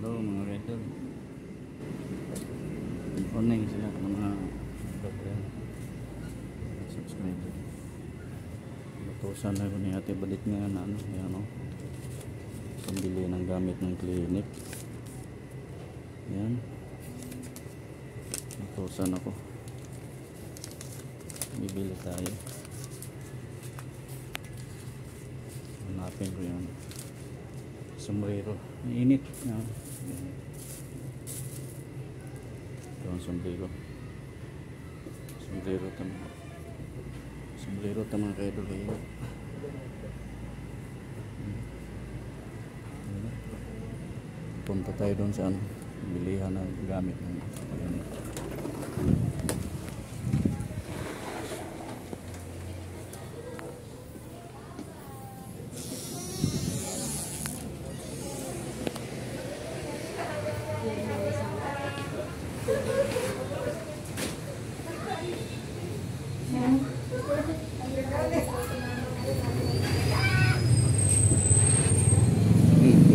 araw mga idol. Morning sila ng mga subscriber. Lutusan na ko ni ate balit nga na ano, yan o. Pambili ng gamit ng clinic. Yan. Lutusan ako. Bibili tayo. Hanapin ko yung sombrero. Init. Yan. Ito ang sombrero. Sombrero tamang kayo doon. Punta tayo doon sa ano, bilihan ng gamit ng clinic.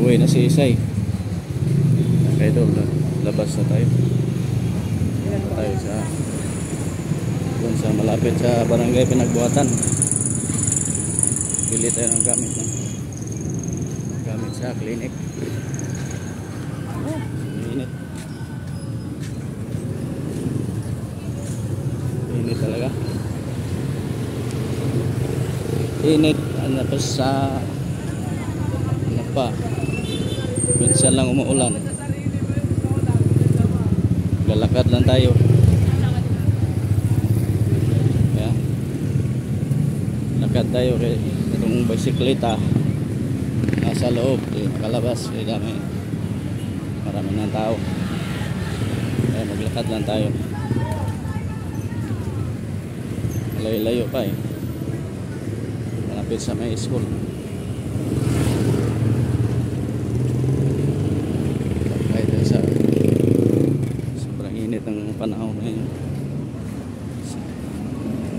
Uwi na si Isay. Okay doon, labas na tayo. Tayo sa doon sa malapit sa barangay Pinagbuhatan. Bili tayo ng gamit sa clinic. Init. Init talaga. Init ano pa sa ano pa. Minsan lang umuulan. Lalakad lang tayo. Yeah. Lakad tayo kay itong bisikleta nasa loob, nakalabas kaya marami ng tao. Kaya maglakad lang tayo. Layo-layo pa eh. Malapit sa may school. Ang panahon ngayon.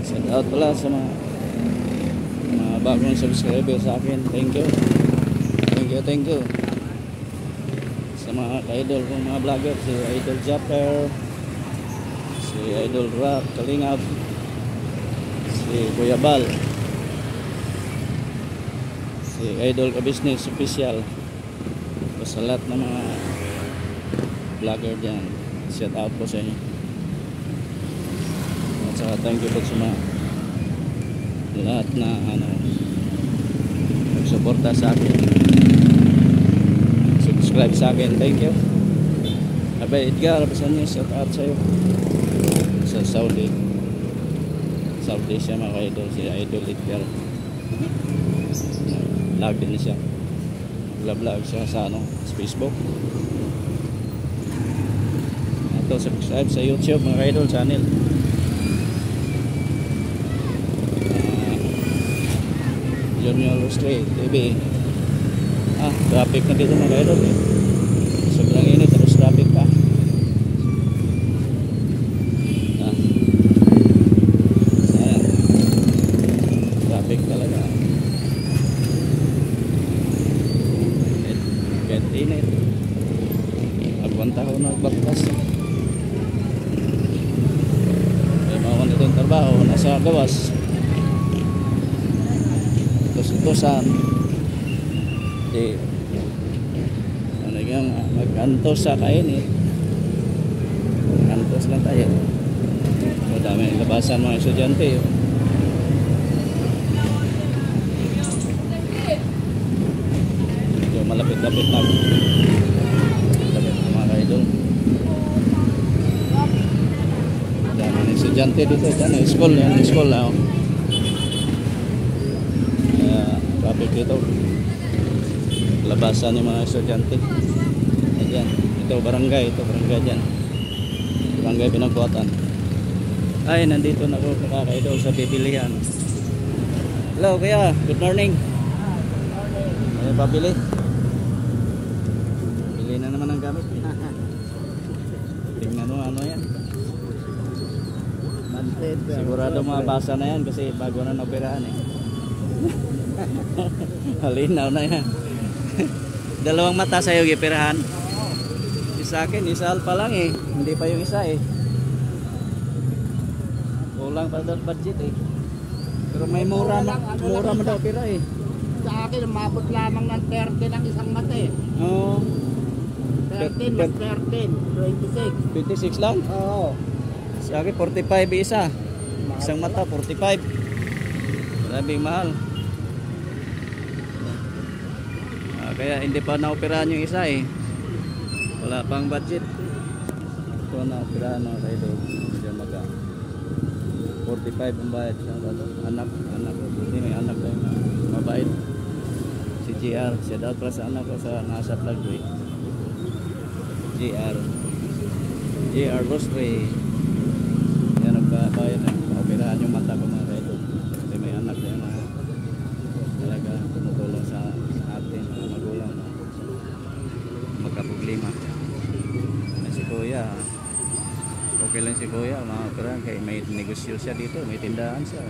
Shout out pala sa mga bagong subscriber sa akin. Thank you sa mga ka-idol kong mga vlogger, si Idol Japper, si Idol Rap Kalingap, si Kuya Bal, si Idol Ka-Business Official, sa lahat ng mga vlogger dyan. Shout out po sa inyo. At saka thank you po sa mga lahat na nagsuporta sa akin, subscribe sa akin. Thank you. Abay Edgar, basan niyo, shout out sa iyo sa Saudi siya mga idol, si Idol Edgar. Vlog din siya, vlog siya sa sa Facebook. Ito, subscribe sa YouTube mga idol channel. Junior Street TV. Traffic na dito mga idol eh. Sobrang init, terus traffic pa. Ayan. Traffic talaga. Init. Agwanta ko na nagbaktas. Itong trabaho nasa gawas, utos-utosan di talagang mag-antos sa kainit. Antos lang tayo. Madami labasan mga estudyante. So, malapit-lapit na mga idol. Estudyante dito, school na traffic dito, labasan yung mga estudyante. Ayan, ito barangay dyan, barangay Pinagbuhatan. Ay, nandito na ako kakaido sa bibilihan. Hello kuya, good morning. Ay, pabili na naman ang gamit. Tingnan mo ano yan. Sigurado mabasa na yan kasi bago na operahan eh. Halinaw na yan. Dalawang mata sa'yo gipirahan. Sa akin, isa pa lang eh. Hindi pa yung isa eh. Kulang pa daw budget eh. Pero may mura mo daw pira eh. Sa akin, umabot lamang ng 30 ng isang mate. Oo. 13 mas 13, 26. 26 lang? Oo. Sa akin, 45 isa. Isang mata, 45. Maraming mahal. Kaya hindi pa naoperahan yung isa eh. Wala pang budget. Ito naoperahan mga kaidol. Diyan maga. 45 ang bayad siya. Anak. Buti may anak tayo na mabait. Si GR. Siya daw para sa anak ko sa nasa vlog ko eh. GR Rosary. Yan nagbabayad na. Operahan yung mata ko mga kaidol. Kasi may anak tayo na talaga tumutulong sa atin mga magulang na magkaproblema. Si Kuya, okay lang si Kuya, mga operahan kaya may negosyo siya dito, may tindahan siya.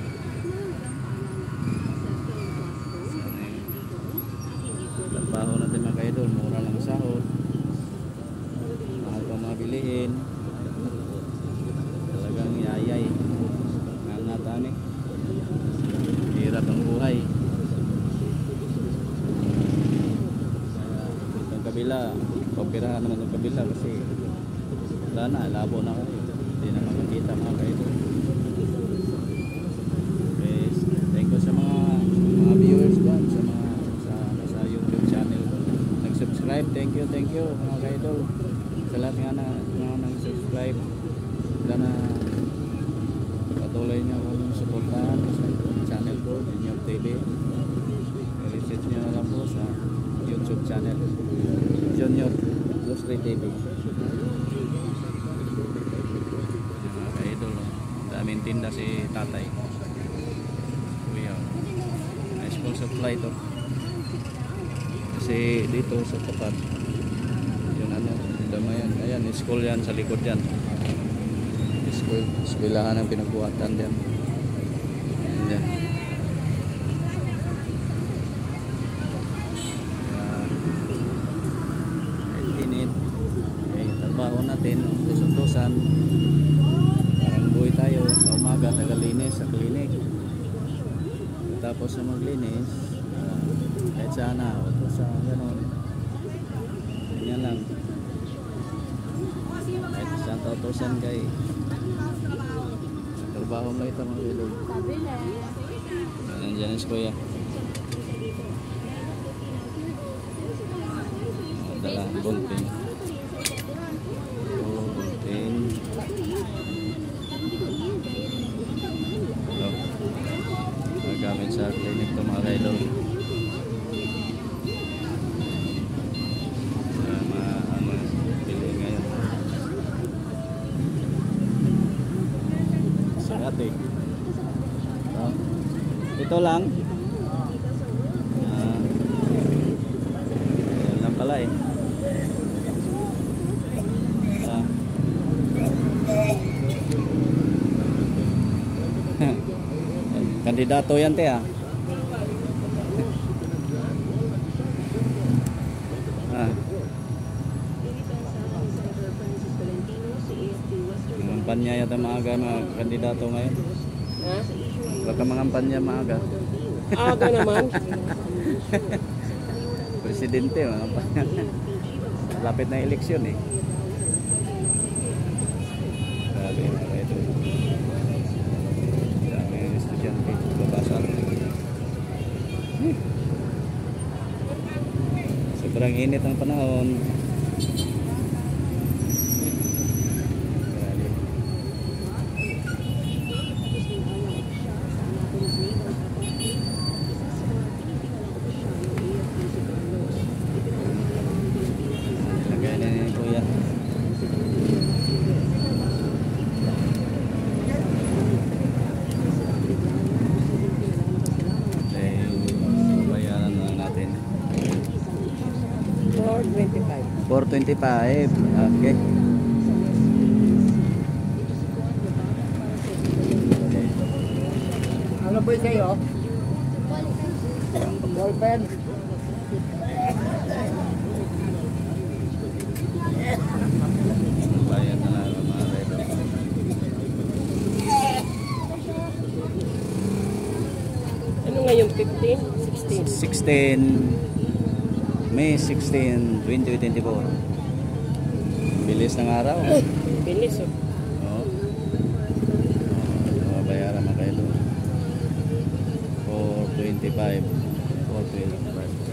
Trabaho natin mga kaidol, mura lang sahod, mahal pa mga bilihin, talagang yayay, nangatani, hirap ang buhay. Kabila, operahan naman ng kabila kasi wala na, labo na kayo, hindi na makakita mga kaidol. Okay, thank you sa mga viewers dyan sa YouTube channel ko nag-subscribe, thank you mga kaidol sa lahat nga nag-subscribe. Sana patuloy nyo akong suportahan sa channel ko, Junior TV. I-research nyo na lang po sa YouTube channel Junior Rosary TV. Mga ka-idol, daming tinda si tatay. Kuya, nice full supply to. Kasi dito sa tapat yung damayan, ayan, school yan sa likod yan. Eskwelahan ang pinagbuhatan yan. Ayan. Trabaho natin, utos-utosan, parang buhay tayo sa umaga, tagalinis sa klinik, tapos sa maglinis kahit sana utosan, gano'n, ganyan lang, kahit saan utosan kay trabaho mo ito mga ilog. Nandiyan si Kuya, dala bunting. Magamit sa clinic ito mga kaidol. Pili ngayon sa ate ito lang yan lang pala eh. Kandidato yan te ah. Mangampanya yata maaga mga kandidato ngayon. Ha? Baka mangampanya maaga. Aga naman. Presidente mangampanya. Lapit na eleksyon eh. Grabe mga ito. Estudyante babasa. Sobrang init ang panahon. Lagay na ni Kuya. $425. Okay. Ano ba sa'yo? Ballpen. 15, 16. 16 May 16, 2024. Bilis ng araw. Bilis oh. Oo. Bayaran mga kailo. 425. 425.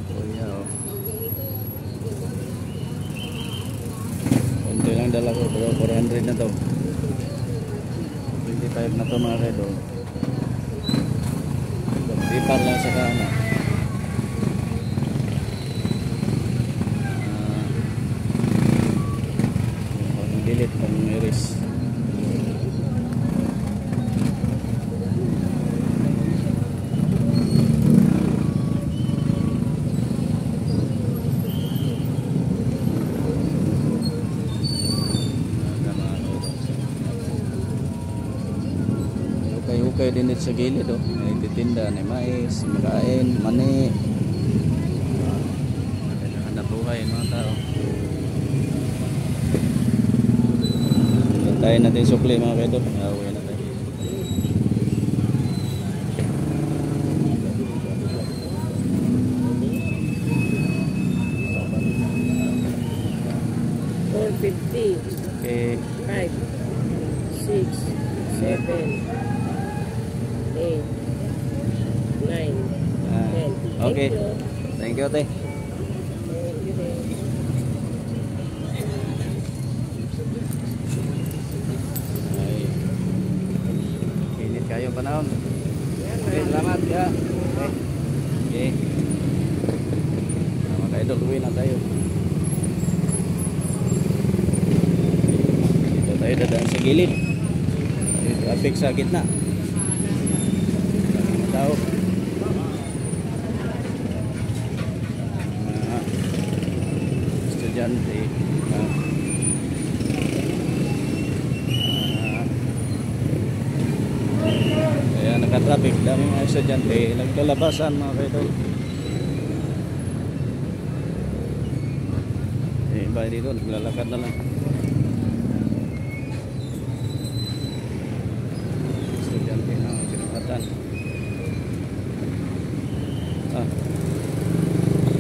Kuya, oh. Konti lang dala ko, pero 400 na to. 25 na to mga kailo. Ipar lang sa kana. Pang delete, pang erase. Ukay din dito sa gilid oh. May titinda ni mais, makain, mani. Hanap buhay mga tao. Tayo natin sukli mga kaidol. Away na tayo. Okay. 5, 6, 7, 8, 9, 10. Okay. Thank you, te. Ay. Init kayo panahon. Okay, salamat ya. Okay. Mga kaidol, uwi na tayo. Dito tayo dadaan sa gilid. Traffic sa gitna. Tao. Mga estudyante. Kaya naka-traffic. Daming mga estudyante. Naglalabasan mga kaidol. Iba dito. Naglalakad na lang. Estudyante na kinakatan.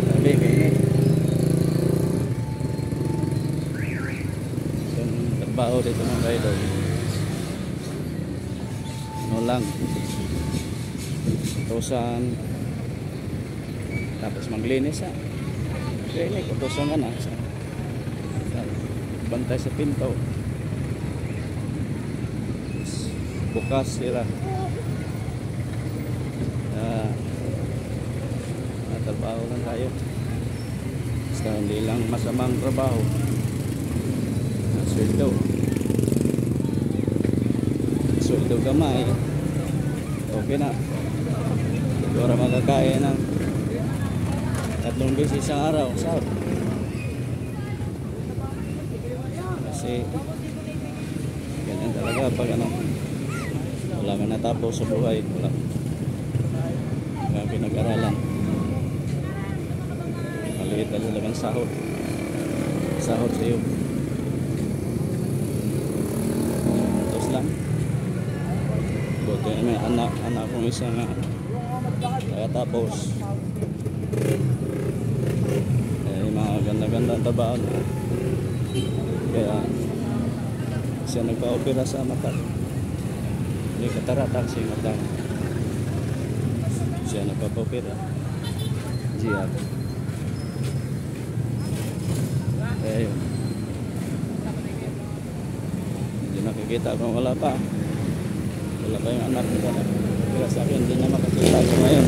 Sabi kayo yung trabaho dito mga kaidol ano lang utusan tapos maglinis klinik utusan ka na bantay sa pinto bukas sila trabaho lang tayo basta hindi lang masamang trabaho sweldo gamay okay na siguro makakain ng 3 beses isang araw sahod kasi ganyan talaga pag wala man natapos sa buhay wala pinag-aralan maliit na talagang sahod sa iyo tapos lang buti may anak kong isa nga tapos mga ganda-ganda tabaan kaya siya nagpa-opera sa mata hindi kataratak siya mata siya nagpa-opera siya kaya yun hindi nakikita kung wala pa yung anak ko pero sa akin hindi na makakita ko ngayon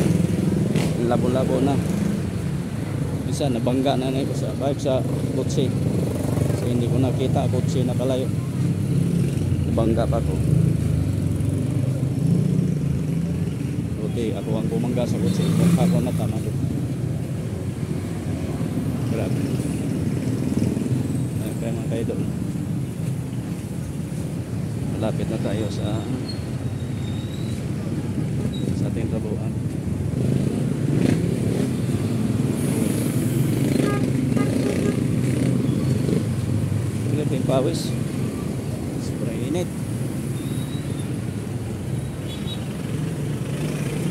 labo-labo na isa nabangga na sa bike sa kotse so hindi ko nakita kotse na kalayo nabangga pa ko buti ako ang bumangga sa kotse ako natama ko grabe kaya mga kaidol malapit na tayo sa ating trabuhan pawis. Sobrang init.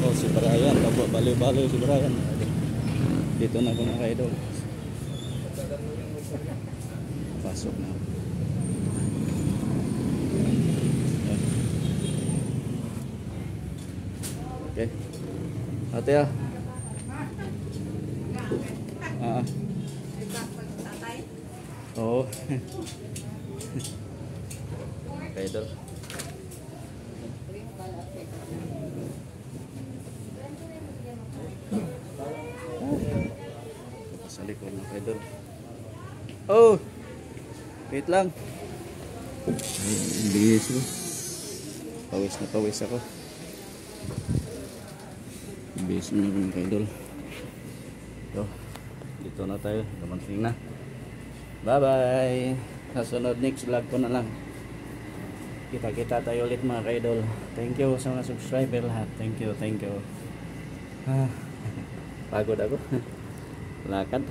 Oh, si Brian, baliw-baliw si Brian. Dito na ako mga idol. Pasok na. Okay. Ate ah. Oo. Okay, idol. Sa likod ng idol. Oh! Wait lang. Ay, bihis ko. Pawis na pawis ako. Bihis na ako ng idol. So, dito na tayo. Dumating na. Bye bye. Sa sunod next vlog ko na lang. Kita-kita tayo ulit mga ka-idol. Thank you sa mga subscriber lahat. Thank you, thank you. Pagod ako. Lakad.